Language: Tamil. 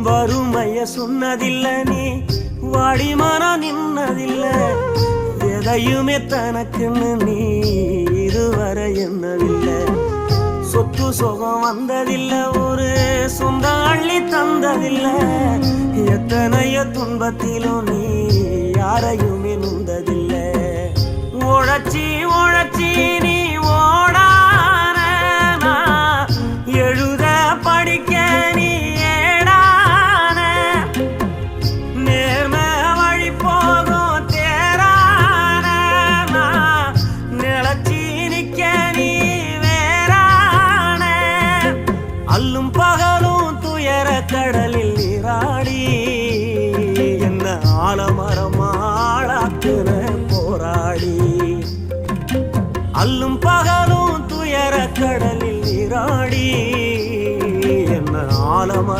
வறுமைய சொன்னதில்ல நீ வாடிமனம் நின்னதில்ல எதையுமே தனக்குன்னு நீ இதுவரை என்னவில்லை சொத்து சுகம் வந்ததில்ல ஒரு சொந்த அள்ளி தந்ததில்ல எத்தனைய துன்பத்திலும் நீ யாரையுமே நுந்ததில்ல உழைச்சி உழைச்சி நீ ஓடான எழுத படிக்க நீ ஏடான நேர்ம வழி போகும் தேரான நிலச்சி நிக்க நீ வேறான அல்லும் பகலும் துயர கடலில் நீராடி என்ன ஆலமரமாளாக்குன போராடி அல்லும் பகலும் துயர கடலில் நீராடி என்ன ஆலமரம்